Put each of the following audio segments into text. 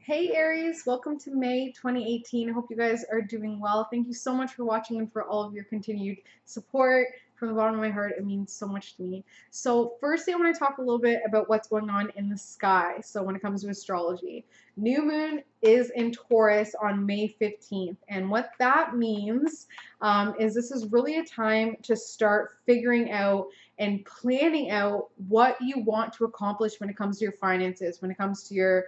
Hey Aries, welcome to May 2018. I hope you guys are doing well. Thank you so much for watching and for all of your continued support. From the bottom of my heart, it means so much to me. So firstly, I want to talk a little bit about what's going on in the sky. So when it comes to astrology, new moon is in Taurus on May 15th. And what that means is this is really a time to start figuring out and planning out what you want to accomplish when it comes to your finances, when it comes to your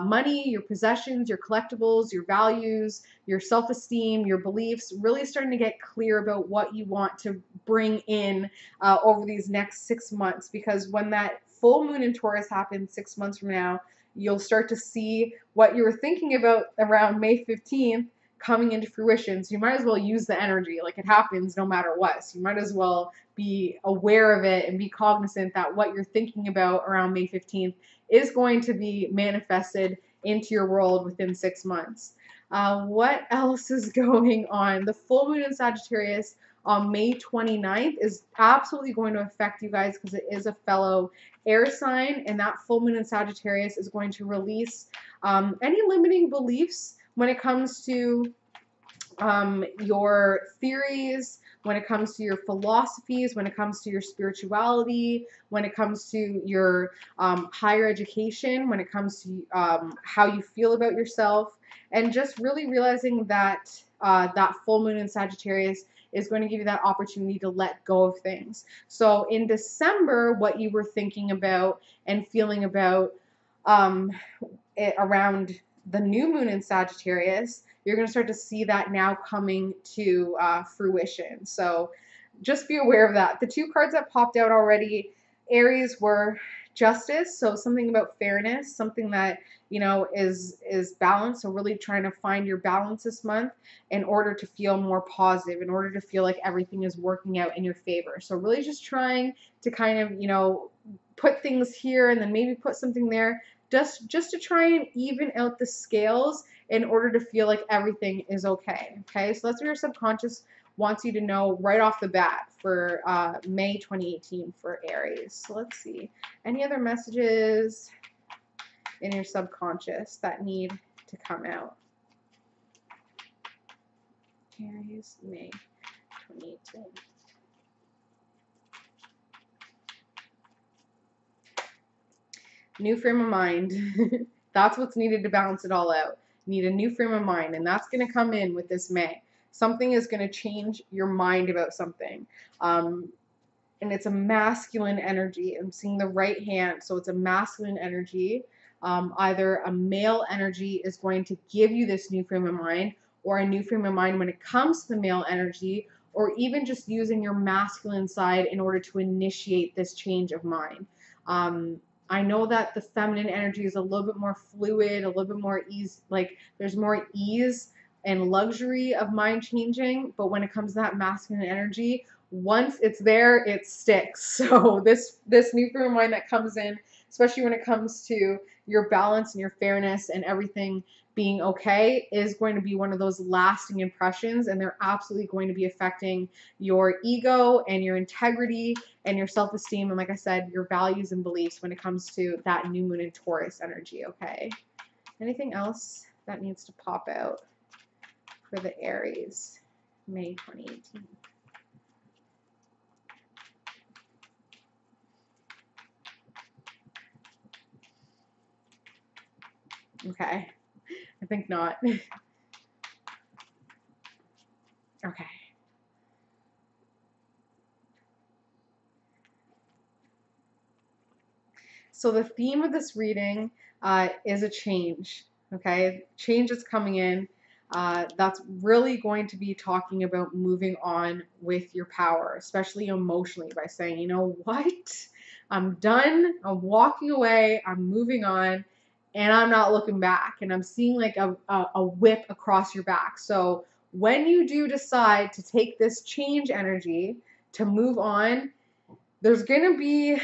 money, your possessions, your collectibles, your values, your self-esteem, your beliefs, really starting to get clear about what you want to bring in over these next 6 months. Because when that full moon in Taurus happens 6 months from now, you'll start to see what you were thinking about around May 15th coming into fruition. So you might as well use the energy, like it happens no matter what. So you might as well be aware of it and be cognizant that what you're thinking about around May 15th is going to be manifested into your world within 6 months. What else is going on? The full moon in Sagittarius on May 29th is absolutely going to affect you guys because it is a fellow air sign, and that full moon in Sagittarius is going to release any limiting beliefs when it comes to your theories, when it comes to your philosophies, when it comes to your spirituality, when it comes to your higher education, when it comes to how you feel about yourself, and just really realizing that that full moon in Sagittarius is going to give you that opportunity to let go of things. So in December, what you were thinking about and feeling about around the new moon in Sagittarius, you're going to start to see that now coming to fruition. So just be aware of that. The two cards that popped out already, Aries, were justice. So something about fairness, something that, you know, is balanced. So really trying to find your balance this month in order to feel more positive, in order to feel like everything is working out in your favor. So really just trying to kind of, you know, put things here and then maybe put something there, just to try and even out the scales in order to feel like everything is okay. Okay, so that's what your subconscious wants you to know right off the bat for May 2018 for Aries. So let's see. Any other messages in your subconscious that need to come out? Aries, May 2018. New frame of mind. That's what's needed to balance it all out. You need a new frame of mind, and that's going to come in with this May. Something is going to change your mind about something. And it's a masculine energy. I'm seeing the right hand, so it's a masculine energy. Either a male energy is going to give you this new frame of mind, or a new frame of mind when it comes to the male energy, or even just using your masculine side in order to initiate this change of mind. I know that the feminine energy is a little bit more fluid, a little bit more ease, like there's more ease and luxury of mind changing, but when it comes to that masculine energy, once it's there, it sticks. So this new frame of mind that comes in, especially when it comes to your balance and your fairness and everything being okay, is going to be one of those lasting impressions, and they're absolutely going to be affecting your ego and your integrity and your self-esteem, and like I said, your values and beliefs when it comes to that new moon in Taurus energy. Okay, anything else that needs to pop out for the Aries, May 2018? Okay, I think not. Okay. So the theme of this reading is a change. Okay, change is coming in. That's really going to be talking about moving on with your power, especially emotionally, by saying, you know what, I'm done, I'm walking away, I'm moving on, and I'm not looking back. And I'm seeing like a whip across your back. So when you do decide to take this change energy to move on, there's gonna be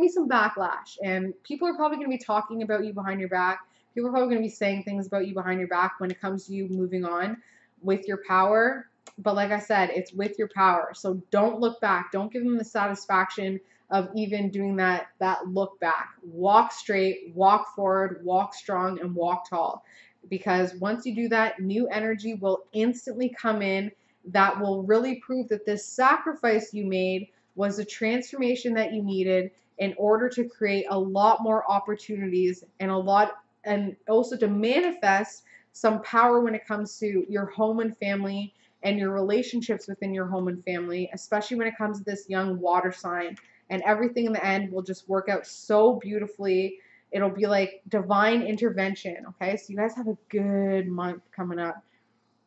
some backlash, and people are probably going to be talking about you behind your back. People are probably going to be saying things about you behind your back when it comes to you moving on with your power. But like I said, it's with your power. So don't look back. Don't give them the satisfaction of even doing that look back. Walk straight, walk forward, walk strong, and walk tall. Because once you do that, new energy will instantly come in that will really prove that this sacrifice you made was the transformation that you needed in order to create a lot more opportunities and also to manifest some power when it comes to your home and family and your relationships within your home and family, especially when it comes to this young water sign. And everything in the end will just work out so beautifully. It'll be like divine intervention. Okay, so you guys have a good month coming up.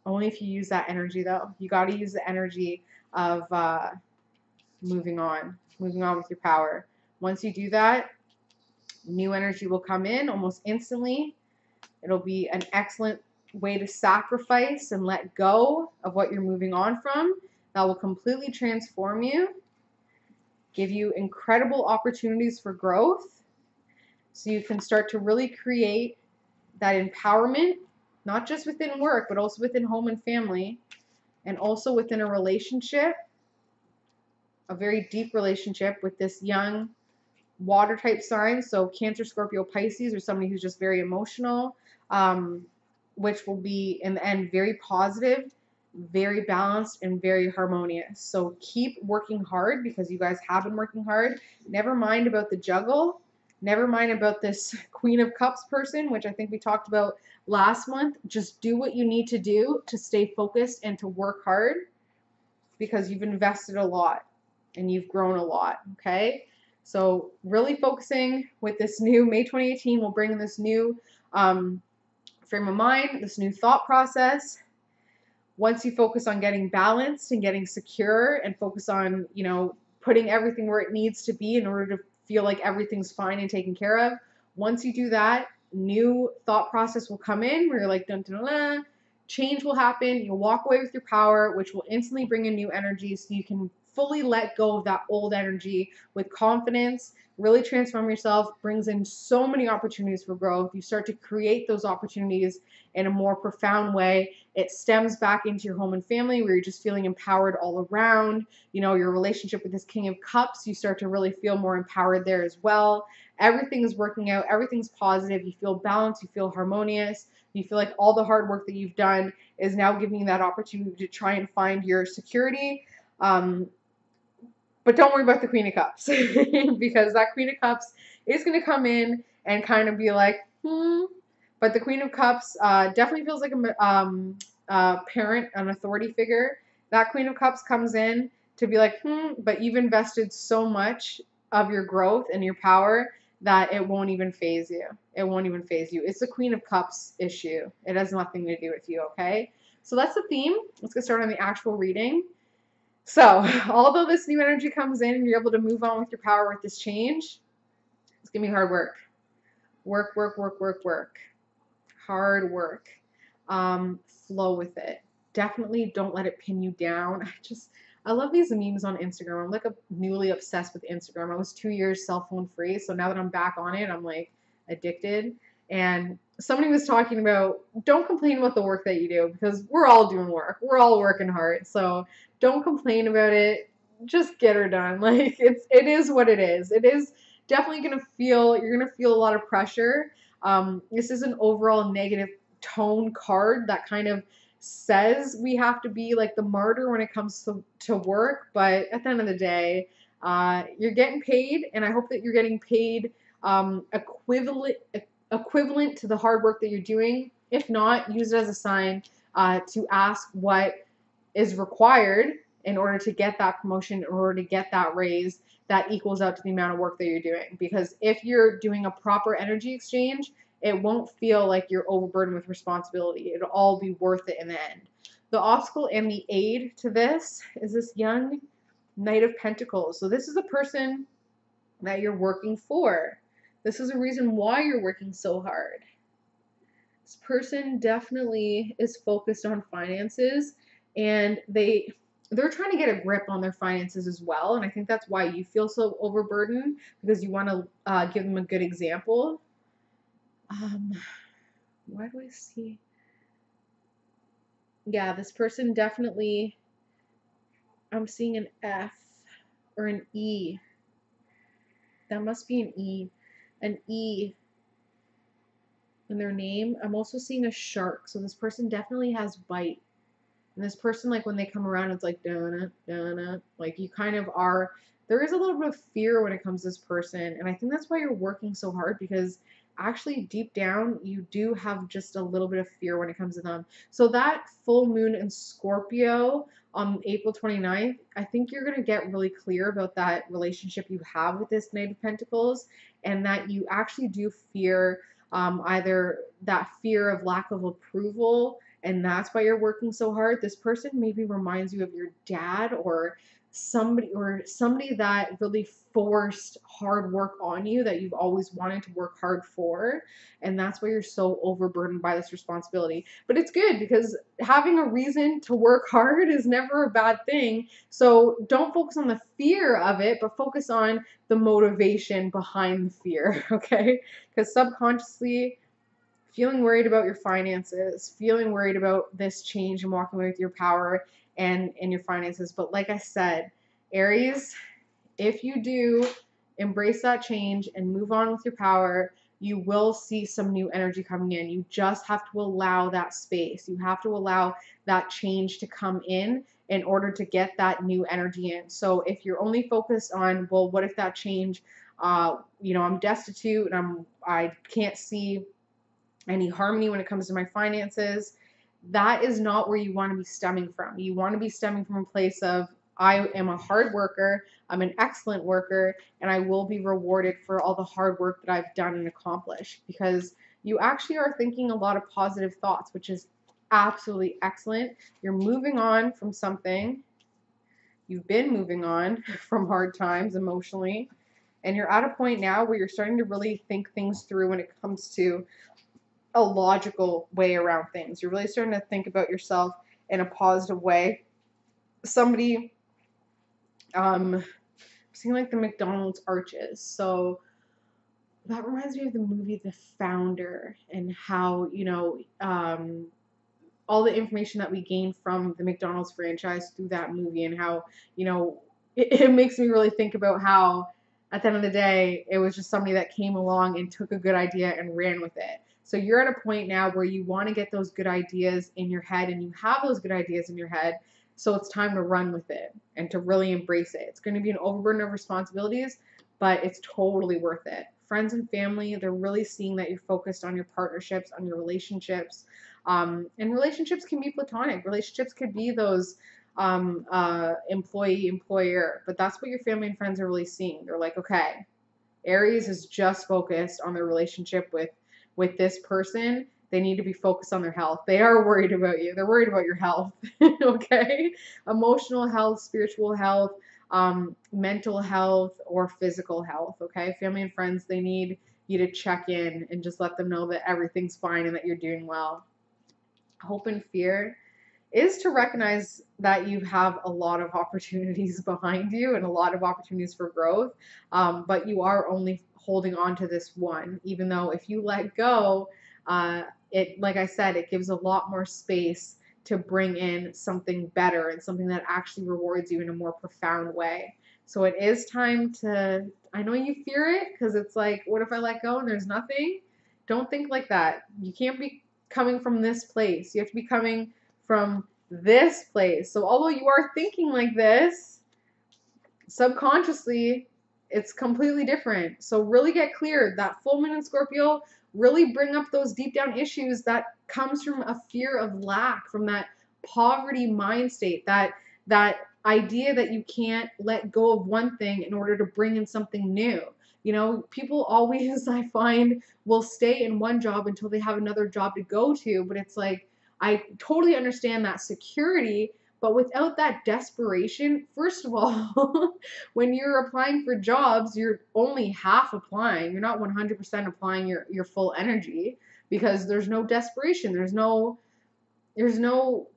Only if you use that energy, though. You got to use the energy of moving on with your power. Once you do that, new energy will come in almost instantly. It'll be an excellent way to sacrifice and let go of what you're moving on from. That will completely transform you, give you incredible opportunities for growth, so you can start to really create that empowerment, not just within work, but also within home and family, and also within a relationship, a very deep relationship with this young water type sign. So Cancer, Scorpio, Pisces, or somebody who's just very emotional, which will be in the end very positive, very balanced, and very harmonious. So keep working hard, because you guys have been working hard. Never mind about the juggle. Never mind about this Queen of Cups person, which I think we talked about last month. Just do what you need to do to stay focused and to work hard, because you've invested a lot and you've grown a lot, okay? So really focusing with this new May 2018 will bring this new frame of mind, this new thought process. Once you focus on getting balanced and getting secure and focus on, putting everything where it needs to be in order to feel like everything's fine and taken care of. Once you do that, new thought process will come in where you're like, dun, dun, dun, dun. Change will happen. You'll walk away with your power, which will instantly bring in new energy, so you can fully let go of that old energy with confidence, really transform yourself, brings in so many opportunities for growth. You start to create those opportunities in a more profound way. It stems back into your home and family, where you're just feeling empowered all around. Your relationship with this King of Cups, you start to really feel more empowered there as well. Everything is working out. Everything's positive. You feel balanced. You feel harmonious. You feel like all the hard work that you've done is now giving you that opportunity to try and find your security. But don't worry about the Queen of Cups, because that Queen of Cups is going to come in and kind of be like, But the Queen of Cups definitely feels like a parent, an authority figure. That Queen of Cups comes in to be like, but you've invested so much of your growth and your power that it won't even faze you. It won't even faze you. It's the Queen of Cups issue. It has nothing to do with you, okay? So that's the theme. Let's get started on the actual reading. So, although this new energy comes in and you're able to move on with your power with this change, it's going to be hard work. Work. Hard work. Flow with it. Definitely don't let it pin you down. I love these memes on Instagram. I'm like newly obsessed with Instagram. I was 2 years cell phone free, so now that I'm back on it, I'm like addicted. And somebody was talking about, don't complain about the work that you do, because we're all doing work. We're all working hard. So don't complain about it. Just get her done. Like it is what it is. It is definitely you're gonna feel a lot of pressure. This is an overall negative tone card that kind of says we have to be like the martyr when it comes to work, but at the end of the day, you're getting paid, and I hope that you're getting paid equivalent to the hard work that you're doing. If not, use it as a sign to ask what is required in order to get that promotion, in order to get that raise that equals out to the amount of work that you're doing. Because if you're doing a proper energy exchange, it won't feel like you're overburdened with responsibility. It'll all be worth it in the end. The obstacle and the aid to this is this young Knight of Pentacles. So this is a person that you're working for. This is a reason why you're working so hard. This person definitely is focused on finances, and they're trying to get a grip on their finances as well. And I think that's why you feel so overburdened, because you want to give them a good example. Why do I see? Yeah, this person definitely, I'm seeing an F or an E. That must be an E in their name. I'm also seeing a shark. So this person definitely has bite. And this person, like when they come around, it's like dun dun. Like you kind of are. There is a little bit of fear when it comes to this person, and I think that's why you're working so hard, because actually deep down you do have just a little bit of fear when it comes to them. So that full moon in Scorpio on April 29th, I think you're going to get really clear about that relationship you have with this Knight of Pentacles, and that you actually do fear either that fear of lack of approval, and that's why you're working so hard. This person maybe reminds you of your dad, or somebody that really forced hard work on you that you've always wanted to work hard for, and that's why you're so overburdened by this responsibility. But it's good, because having a reason to work hard is never a bad thing. So don't focus on the fear of it, but focus on the motivation behind the fear. Okay, because subconsciously, feeling worried about your finances, feeling worried about this change and walking away with your power and your finances. But like I said, Aries, if you do embrace that change and move on with your power, you will see some new energy coming in. You just have to allow that space. You have to allow that change to come in order to get that new energy in. So if you're only focused on, well, what if that change, I'm destitute and I can't see any harmony when it comes to my finances, that is not where you want to be stemming from. You want to be stemming from a place of, I am a hard worker, I'm an excellent worker, and I will be rewarded for all the hard work that I've done and accomplished. Because you actually are thinking a lot of positive thoughts, which is absolutely excellent. You're moving on from something. You've been moving on from hard times emotionally, and you're at a point now where you're starting to really think things through when it comes to a logical way around things. You're really starting to think about yourself in a positive way. Somebody, seeing like the McDonald's arches. So that reminds me of the movie The Founder, and how, all the information that we gained from the McDonald's franchise through that movie, and how, it makes me really think about how at the end of the day, it was just somebody that came along and took a good idea and ran with it. So you're at a point now where you want to get those good ideas in your head, and you have those good ideas in your head. So it's time to run with it and to really embrace it. It's going to be an overburden of responsibilities, but it's totally worth it. Friends and family, they're really seeing that you're focused on your partnerships, on your relationships. And relationships can be platonic. Relationships could be those employee-employer, but that's what your family and friends are really seeing. They're like, okay, Aries is just focused on their relationship with this person. They need to be focused on their health. They are worried about you. They're worried about your health. Okay? Emotional health, spiritual health, mental health, or physical health. Okay? Family and friends, they need you to check in and just let them know that everything's fine and that you're doing well. Hope and fear is to recognize that you have a lot of opportunities behind you and a lot of opportunities for growth, but you are only holding on to this one, even though if you let go, like I said, it gives a lot more space to bring in something better and something that actually rewards you in a more profound way. So it is time to, I know you fear it, because it's like, what if I let go and there's nothing? Don't think like that. You can't be coming from this place. You have to be coming from this place. So although you are thinking like this, subconsciously, it's completely different. So really get clear. That full moon in Scorpio, really bring up those deep down issues that comes from a fear of lack, from that poverty mind state, that idea that you can't let go of one thing in order to bring in something new. People always, I find, will stay in one job until they have another job to go to, but it's like, I totally understand that security, but without that desperation, first of all, when you're applying for jobs, you're only half applying. You're not 100% applying your full energy, because there's no desperation. There's no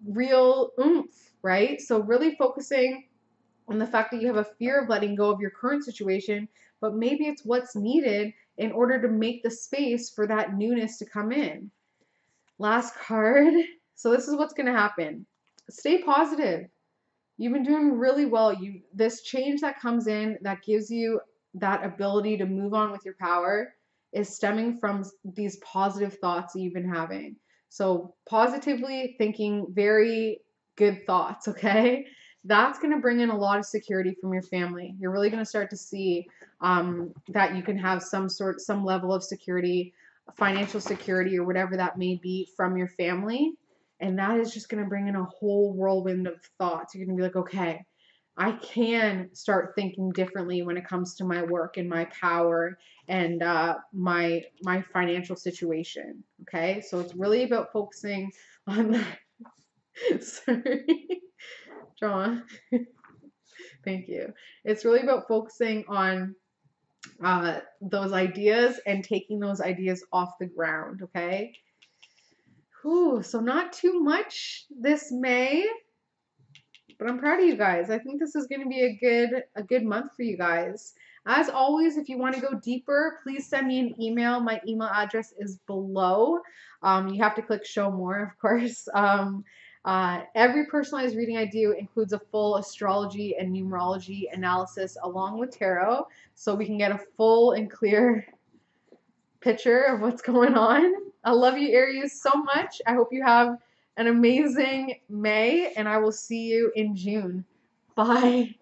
real oomph, right? So really focusing on the fact that you have a fear of letting go of your current situation, but maybe it's what's needed in order to make the space for that newness to come in. Last card. So this is what's going to happen. Stay positive. You've been doing really well. This change that comes in, that gives you that ability to move on with your power is stemming from these positive thoughts that you've been having. So positively thinking very good thoughts, okay? That's going to bring in a lot of security from your family. You're really going to start to see that you can have some level of security, financial security, or whatever that may be from your family. And that is just going to bring in a whole whirlwind of thoughts. You're going to be like, okay, I can start thinking differently when it comes to my work and my power and my financial situation. Okay, so it's really about focusing on that. Sorry, drama. Thank you. It's really about focusing on those ideas and taking those ideas off the ground. Okay. Whew, so not too much this May. But I'm proud of you guys. I think this is going to be a good month for you guys. As always, if you want to go deeper, please send me an email. My email address is below. You have to click show more, of course. Every personalized reading I do includes a full astrology and numerology analysis along with tarot, so we can get a full and clear picture of what's going on. I love you, Aries, so much. I hope you have an amazing May, and I will see you in June. Bye.